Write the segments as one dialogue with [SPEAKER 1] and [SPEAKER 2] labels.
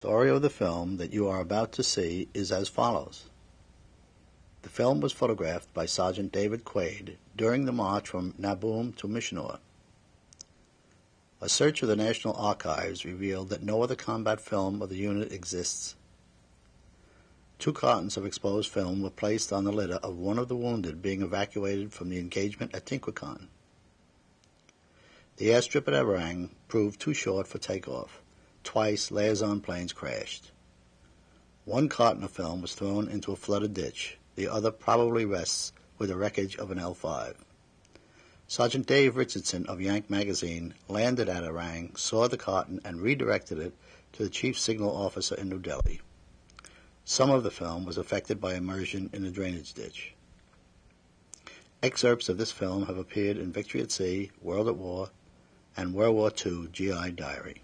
[SPEAKER 1] The story of the film that you are about to see is as follows. The film was photographed by Sergeant David Quaid during the march from Naboom to Myitkyina. A search of the National Archives revealed that no other combat film of the unit exists. 2 cartons of exposed film were placed on the litter of one of the wounded being evacuated from the engagement at Tinkwakon. The airstrip at Everang proved too short for takeoff. Twice, liaison planes crashed. 1 carton of film was thrown into a flooded ditch. The other probably rests with the wreckage of an L-5. Sergeant Dave Richardson of Yank Magazine landed at Everang, saw the carton, and redirected it to the chief signal officer in New Delhi. Some of the film was affected by immersion in the drainage ditch. Excerpts of this film have appeared in Victory at Sea, World at War, and World War II GI Diary.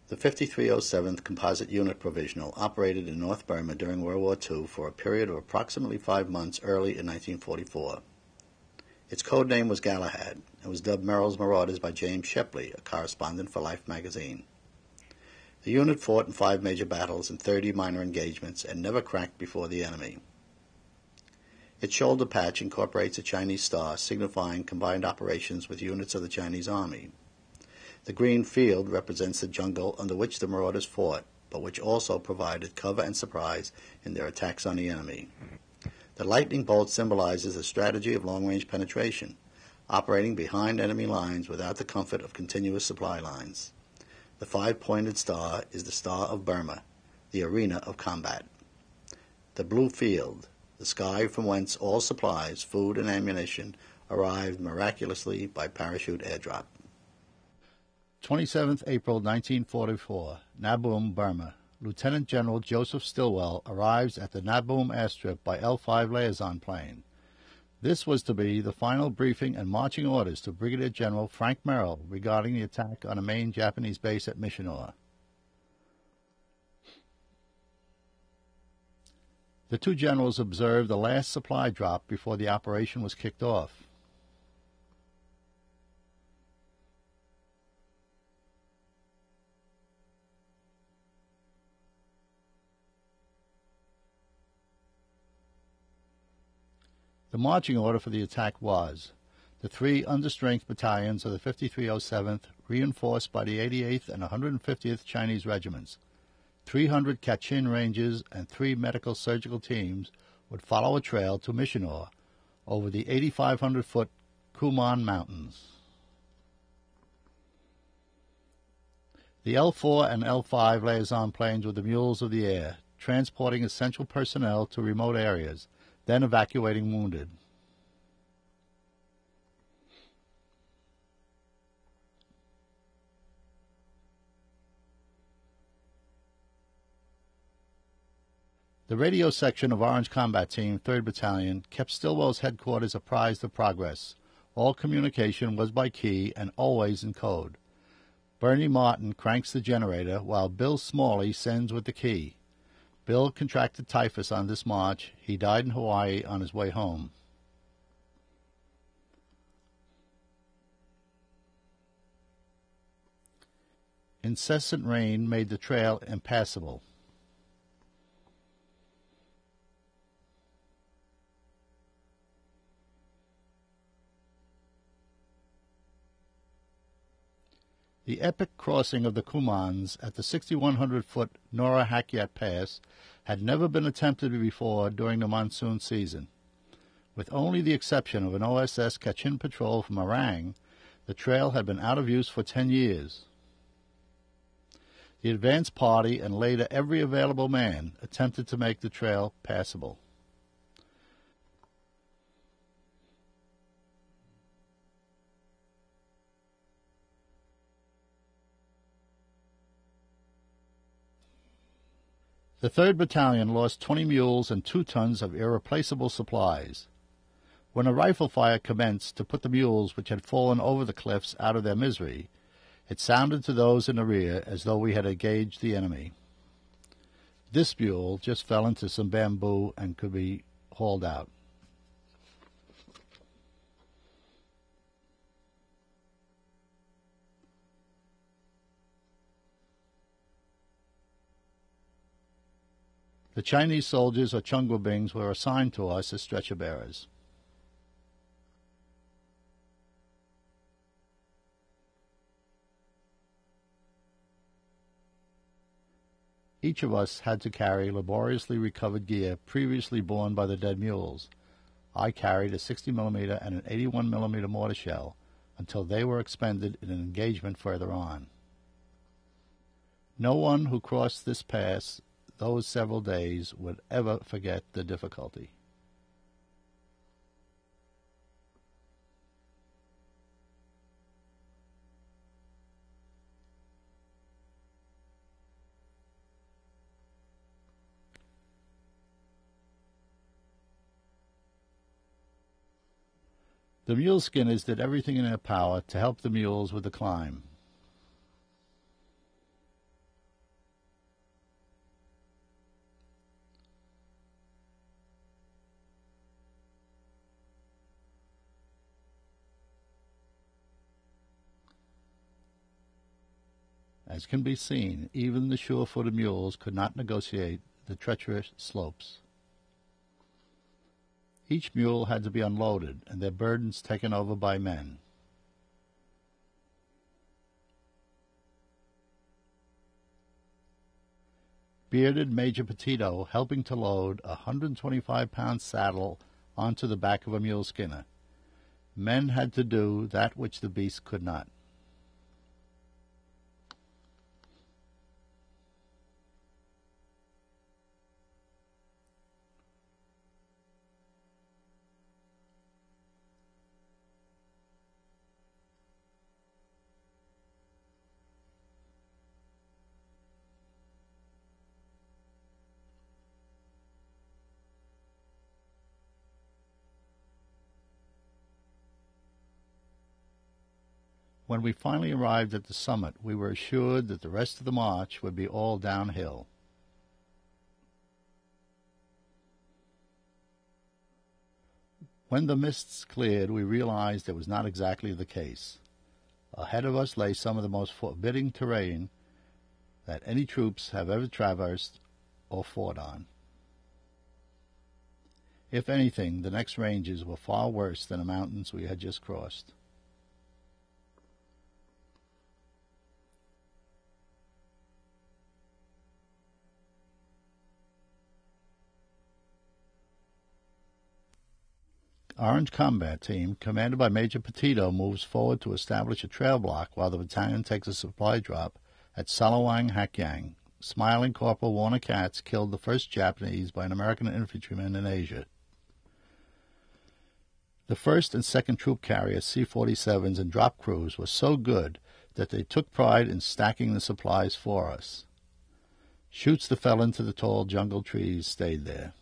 [SPEAKER 1] The 5307th Composite Unit Provisional operated in North Burma during World War II for a period of approximately 5 months early in 1944. Its code name was Galahad and was dubbed Merrill's Marauders by James Shepley, a correspondent for Life magazine. The unit fought in 5 major battles and 30 minor engagements and never cracked before the enemy. Its shoulder patch incorporates a Chinese star signifying combined operations with units of the Chinese Army. The green field represents the jungle under which the Marauders fought, but which also provided cover and surprise in their attacks on the enemy. The lightning bolt symbolizes the strategy of long-range penetration, operating behind enemy lines without the comfort of continuous supply lines. The 5-pointed star is the Star of Burma, the arena of combat. The blue field, the sky from whence all supplies, food and ammunition, arrived miraculously by parachute airdrop. 27th April 1944, Naboom, Burma. Lieutenant General Joseph Stilwell arrives at the Naboom airstrip by L-5 liaison plane. This was to be the final briefing and marching orders to Brigadier General Frank Merrill regarding the attack on a main Japanese base at Myitkyina. The 2 generals observed the last supply drop before the operation was kicked off. The marching order for the attack was the 3 understrength battalions of the 5307th, reinforced by the 88th and 150th Chinese regiments. 300 Kachin Rangers and 3 medical surgical teams would follow a trail to Myitkyina over the 8,500-foot Kuman Mountains. The L-4 and L-5 liaison planes were the mules of the air, transporting essential personnel to remote areas, then evacuating wounded. The radio section of Orange Combat Team, 3rd Battalion, kept Stilwell's headquarters apprised of progress. All communication was by key and always in code. Bernie Martin cranks the generator while Bill Smalley sends with the key. Bill contracted typhus on this march. He died in Hawaii on his way home. Incessant rain made the trail impassable. The epic crossing of the Kumans at the 6,100-foot Nora Hakyat Pass had never been attempted before during the monsoon season. With only the exception of an OSS Kachin patrol from Arang, the trail had been out of use for 10 years. The advance party and later every available man attempted to make the trail passable. The 3rd Battalion lost 20 mules and 2 tons of irreplaceable supplies. When a rifle fire commenced to put the mules which had fallen over the cliffs out of their misery, it sounded to those in the rear as though we had engaged the enemy. This mule just fell into some bamboo and could be hauled out. The Chinese soldiers or Chungwabings were assigned to us as stretcher bearers. Each of us had to carry laboriously recovered gear previously borne by the dead mules. I carried a 60mm and an 81mm mortar shell until they were expended in an engagement further on. No one who crossed this pass those several days would ever forget the difficulty. The mule skinners did everything in their power to help the mules with the climb. As can be seen, even the sure-footed mules could not negotiate the treacherous slopes. Each mule had to be unloaded and their burdens taken over by men. Bearded Major Petito helping to load a 125-pound saddle onto the back of a mule skinner. Men had to do that which the beast could not. When we finally arrived at the summit, we were assured that the rest of the march would be all downhill. When the mists cleared, we realized it was not exactly the case. Ahead of us lay some of the most forbidding terrain that any troops have ever traversed or fought on. If anything, the next ranges were far worse than the mountains we had just crossed. Orange Combat Team, commanded by Major Petito, moves forward to establish a trail block while the battalion takes a supply drop at Salawang Hakyang. Smiling Corporal Warner Katz killed the first Japanese by an American infantryman in Asia. The 1st and 2nd Troop Carrier C-47s and drop crews were so good that they took pride in stacking the supplies for us. Chutes that fell into the tall jungle trees stayed there.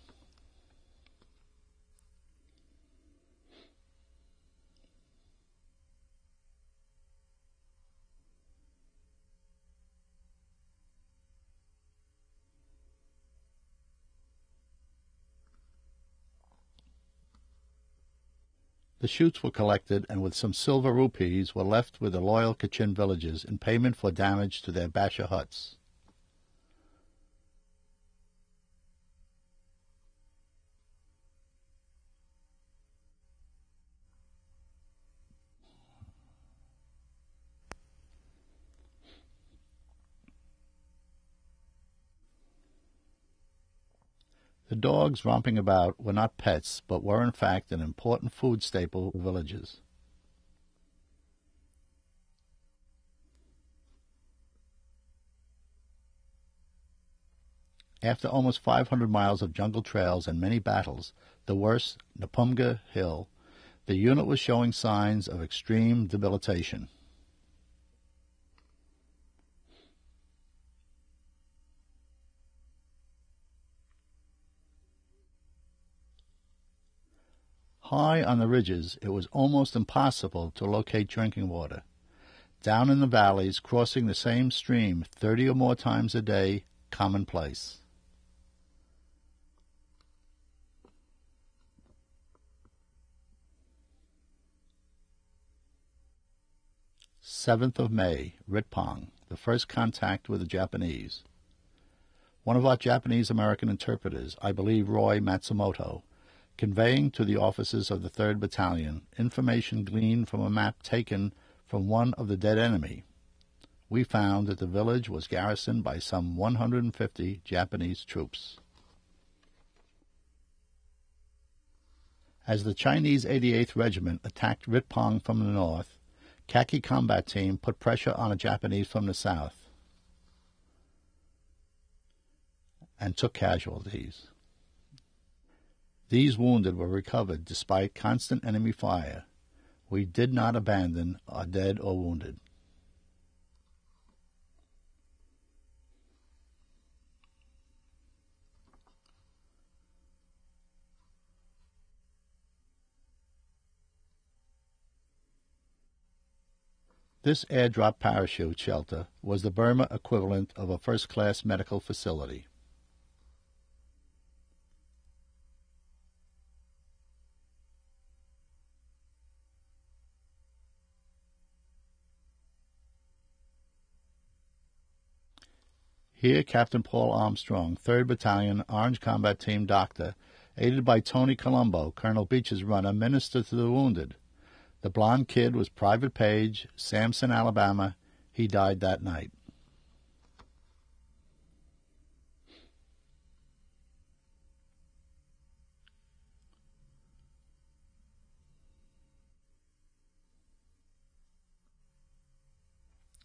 [SPEAKER 1] The chutes were collected, and with some silver rupees were left with the loyal Kachin villagers in payment for damage to their basha huts. The dogs romping about were not pets, but were in fact an important food staple for villages. After almost 500 miles of jungle trails and many battles, the worst, Napumga Hill, the unit was showing signs of extreme debilitation. High on the ridges, it was almost impossible to locate drinking water. Down in the valleys, crossing the same stream 30 or more times a day, commonplace. "7th of May, Ritpong, the first contact with the Japanese. one of our Japanese-American interpreters, I believe Roy Matsumoto, conveying to the officers of the 3rd Battalion information gleaned from a map taken from one of the dead enemy. We found that the village was garrisoned by some 150 Japanese troops. As the Chinese 88th Regiment attacked Ritpong from the north, Khaki Combat Team put pressure on a Japanese from the south and took casualties. These wounded were recovered despite constant enemy fire. We did not abandon our dead or wounded. This airdrop parachute shelter was the Burma equivalent of a first-class medical facility. Here, Captain Paul Armstrong, 3rd Battalion, Orange Combat Team Doctor, aided by Tony Colombo, Colonel Beach's runner, ministered to the wounded. The blonde kid was Private Page, Samson, Alabama. He died that night.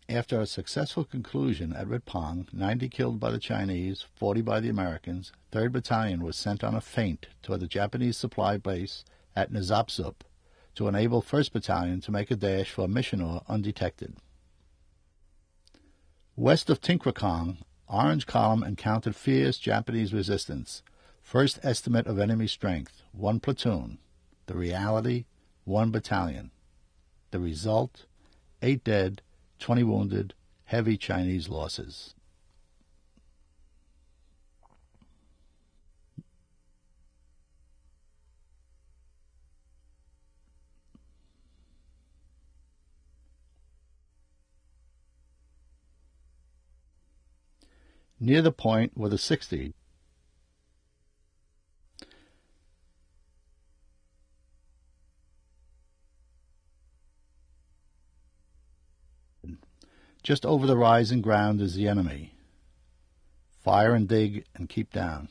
[SPEAKER 1] After a successful conclusion at Ritpong, 90 killed by the Chinese, 40 by the Americans, 3rd Battalion was sent on a feint toward the Japanese supply base at Nizapzup to enable 1st Battalion to make a dash for Missionor undetected. West of Tinkracong, Orange Column encountered fierce Japanese resistance. First estimate of enemy strength, 1 platoon. The reality, 1 battalion. The result, 8 dead, 20 wounded, heavy Chinese losses. Near the point were the 60. Just over the rising ground is the enemy. Fire and dig and keep down.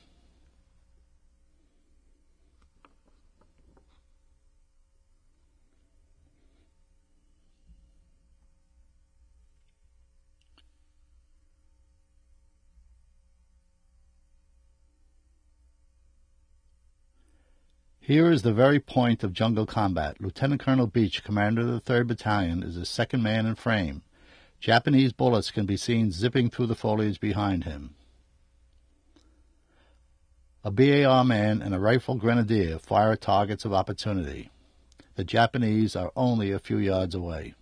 [SPEAKER 1] Here is the very point of jungle combat. Lieutenant Colonel Beach, commander of the 3rd Battalion, is the second man in frame. Japanese bullets can be seen zipping through the foliage behind him. A BAR man and a rifle grenadier fire at targets of opportunity. The Japanese are only a few yards away.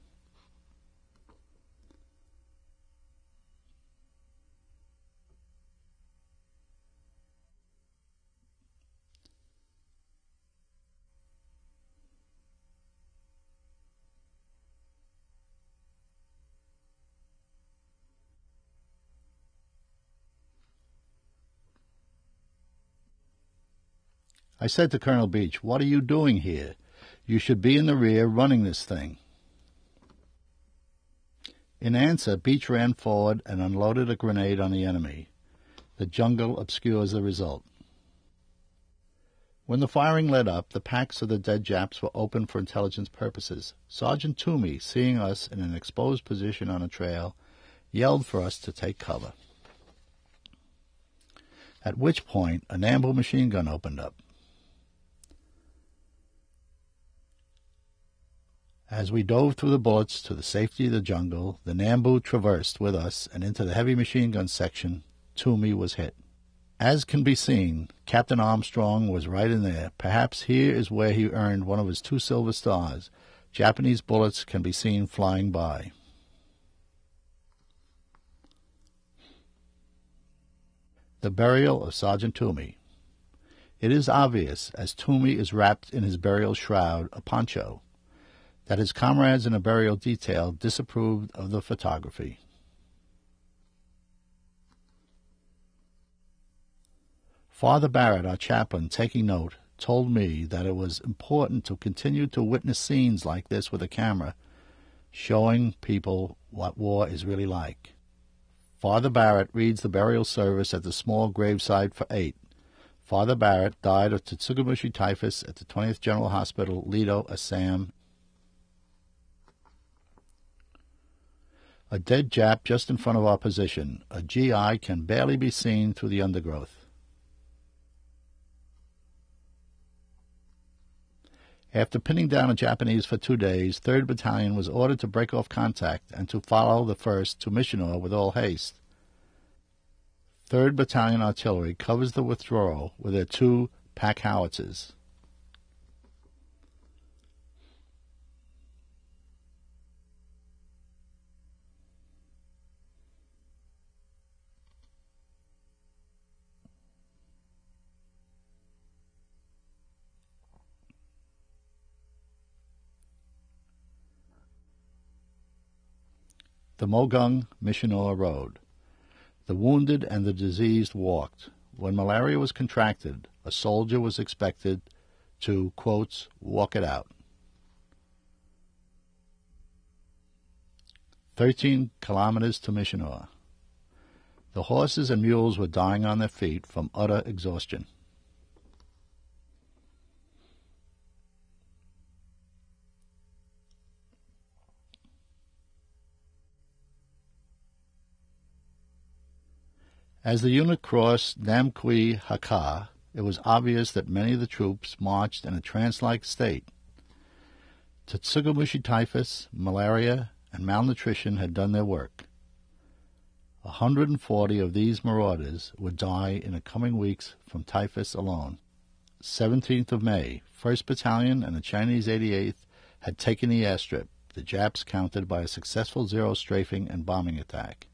[SPEAKER 1] I said to Colonel Beach, "What are you doing here? You should be in the rear running this thing." In answer, Beach ran forward and unloaded a grenade on the enemy. The jungle obscures the result. When the firing let up, the packs of the dead Japs were open for intelligence purposes. Sergeant Toomey, seeing us in an exposed position on a trail, yelled for us to take cover. At which point, a Nambu machine gun opened up. As we dove through the bullets to the safety of the jungle, the Nambu traversed with us and into the heavy machine gun section. Toomey was hit. As can be seen, Captain Armstrong was right in there. Perhaps here is where he earned one of his 2 silver stars. Japanese bullets can be seen flying by. The burial of Sergeant Toomey. It is obvious, as Toomey is wrapped in his burial shroud, a poncho, that his comrades in a burial detail disapproved of the photography. Father Barrett, our chaplain, taking note, told me that it was important to continue to witness scenes like this with a camera, showing people what war is really like. Father Barrett reads the burial service at the small graveside for 8. Father Barrett died of Tsugamushi typhus at the 20th General Hospital, Lido, Assam. A dead Jap just in front of our position. A GI can barely be seen through the undergrowth. After pinning down a Japanese for 2 days, 3rd Battalion was ordered to break off contact and to follow the 1st to Myitkyina with all haste. 3rd Battalion Artillery covers the withdrawal with their 2 pack howitzers. The Mogung Myitkyina Road. The wounded and the diseased walked. When malaria was contracted, a soldier was expected to, quotes, walk it out. 13 kilometers to Myitkyina. The horses and mules were dying on their feet from utter exhaustion. As the unit crossed Namqui Hakka, it was obvious that many of the troops marched in a trance-like state. Tsugamushi typhus, malaria, and malnutrition had done their work. 140 of these Marauders would die in the coming weeks from typhus alone. 17th of May, 1st Battalion and the Chinese 88th had taken the airstrip, the Japs countered by a successful zero strafing and bombing attack.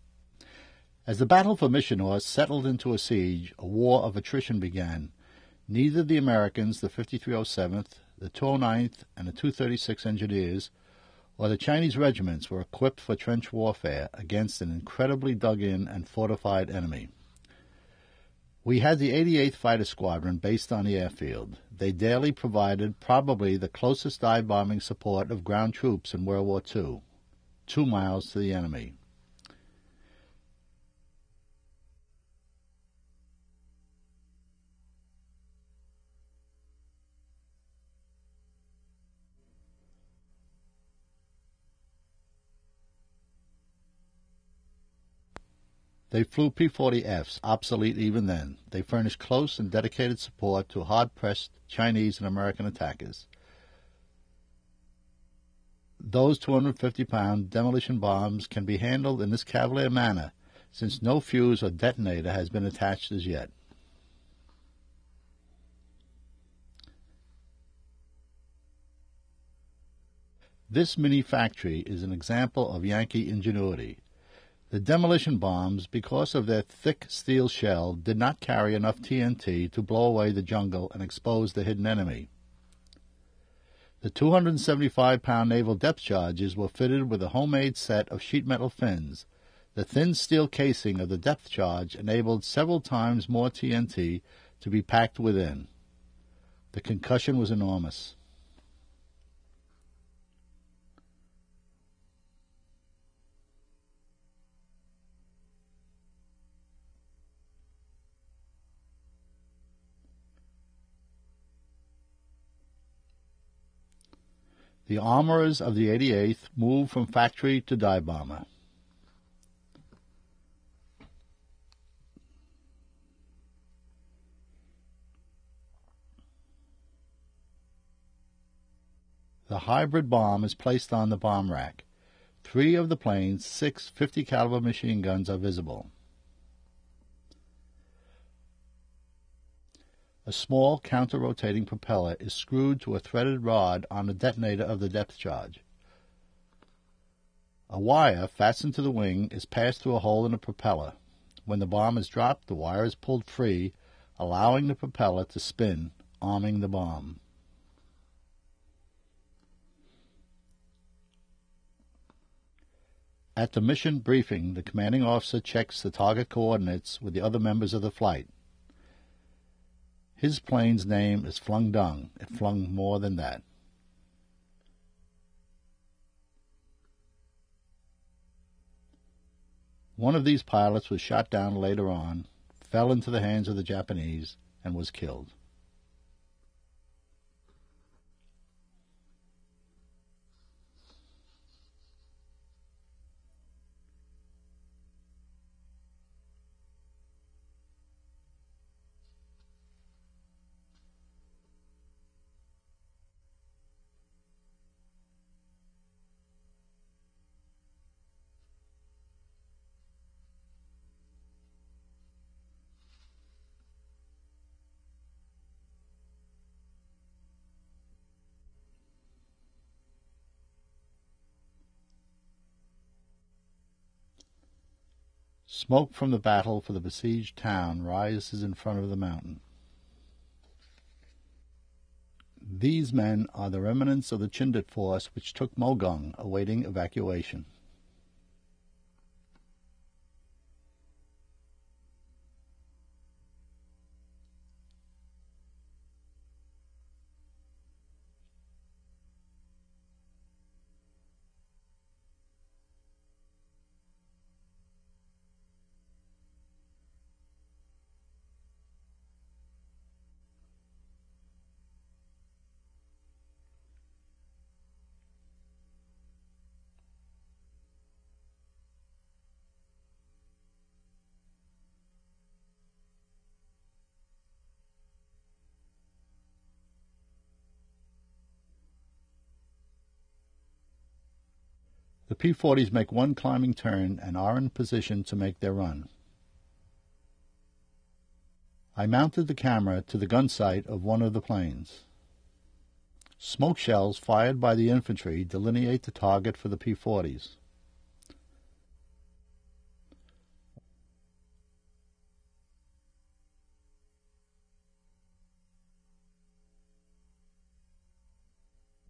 [SPEAKER 1] As the battle for Myitkyina settled into a siege, a war of attrition began. Neither the Americans, the 5307th, the 209th, and the 236 Engineers, or the Chinese regiments were equipped for trench warfare against an incredibly dug-in and fortified enemy. We had the 88th Fighter Squadron based on the airfield. They daily provided probably the closest dive-bombing support of ground troops in World War II, 2 miles to the enemy. They flew P-40Fs, obsolete even then. They furnished close and dedicated support to hard-pressed Chinese and American attackers. Those 250-pound demolition bombs can be handled in this cavalier manner, since no fuse or detonator has been attached as yet. This mini-factory is an example of Yankee ingenuity. The demolition bombs, because of their thick steel shell, did not carry enough TNT to blow away the jungle and expose the hidden enemy. The 275-pound naval depth charges were fitted with a homemade set of sheet metal fins. The thin steel casing of the depth charge enabled several times more TNT to be packed within. The concussion was enormous. The armorers of the 88th moved from factory to dive bomber. The hybrid bomb is placed on the bomb rack. 3 of the plane's 6 50-caliber machine guns are visible. A small counter-rotating propeller is screwed to a threaded rod on the detonator of the depth charge. A wire fastened to the wing is passed through a hole in the propeller. When the bomb is dropped, the wire is pulled free, allowing the propeller to spin, arming the bomb. At the mission briefing, the commanding officer checks the target coordinates with the other members of the flight. His plane's name is Flung Dung. It flung more than that. One of these pilots was shot down later on, fell into the hands of the Japanese, and was killed. Smoke from the battle for the besieged town rises in front of the mountain. These men are the remnants of the Chindit force which took Mogung, awaiting evacuation. The P-40s make one climbing turn and are in position to make their run. I mounted the camera to the gun sight of one of the planes. Smoke shells fired by the infantry delineate the target for the P-40s.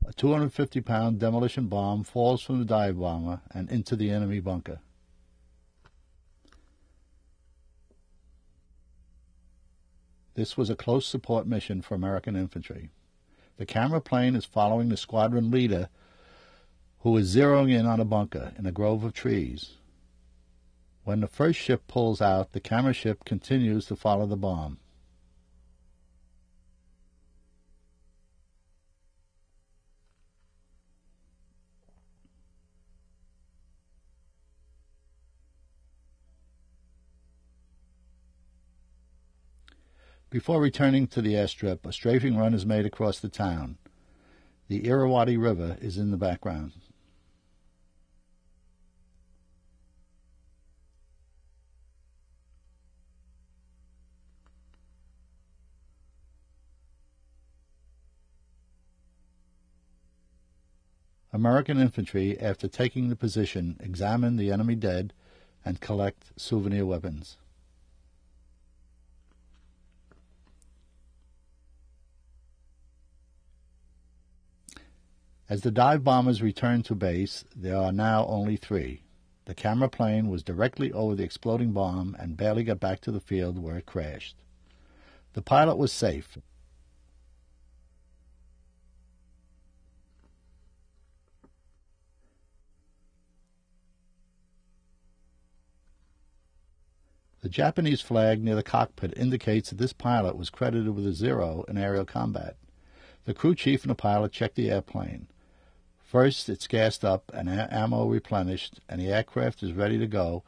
[SPEAKER 1] A 250-pound demolition bomb falls from the dive bomber and into the enemy bunker. This was a close support mission for American infantry. The camera plane is following the squadron leader, who is zeroing in on a bunker in a grove of trees. When the first ship pulls out, the camera ship continues to follow the bomb. Before returning to the airstrip, a strafing run is made across the town. The Irrawaddy River is in the background. American infantry, after taking the position, examine the enemy dead and collect souvenir weapons. As the dive bombers return to base, there are now only 3. The camera plane was directly over the exploding bomb and barely got back to the field where it crashed. The pilot was safe. The Japanese flag near the cockpit indicates that this pilot was credited with a 0 in aerial combat. The crew chief and the pilot checked the airplane. First, it's gassed up and ammo replenished, and the aircraft is ready to go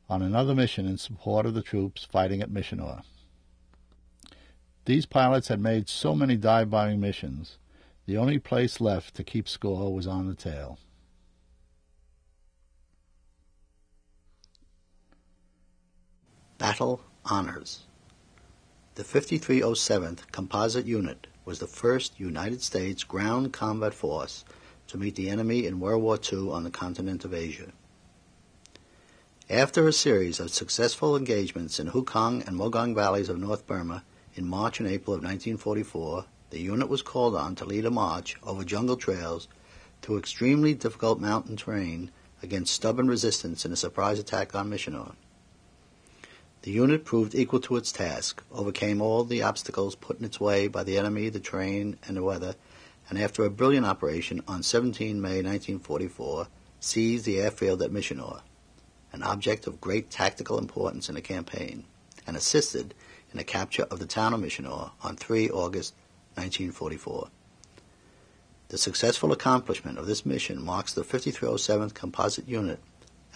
[SPEAKER 1] on another mission in support of the troops fighting at Myitkyina. These pilots had made so many dive-bombing missions, the only place left to keep score was on the tail.
[SPEAKER 2] Battle Honors. The 5307th Composite Unit was the first United States ground combat force to meet the enemy in World War II on the continent of Asia. After a series of successful engagements in Hukong and Mogung valleys of North Burma in March and April of 1944, the unit was called on to lead a march over jungle trails through extremely difficult mountain terrain against stubborn resistance in a surprise attack on Myitkyina. The unit proved equal to its task, overcame all the obstacles put in its way by the enemy, the terrain, and the weather, and after a brilliant operation on 17 May 1944, seized the airfield at Myitkyina, an object of great tactical importance in the campaign, and assisted in the capture of the town of Myitkyina on 3 August 1944. The successful accomplishment of this mission marks the 5307th Composite Unit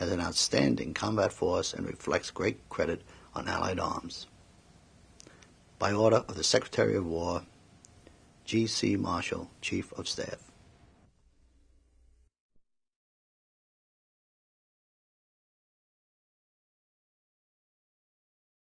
[SPEAKER 2] as an outstanding combat force and reflects great credit on Allied arms. By order of the Secretary of War, G. C. Marshall, Chief of Staff.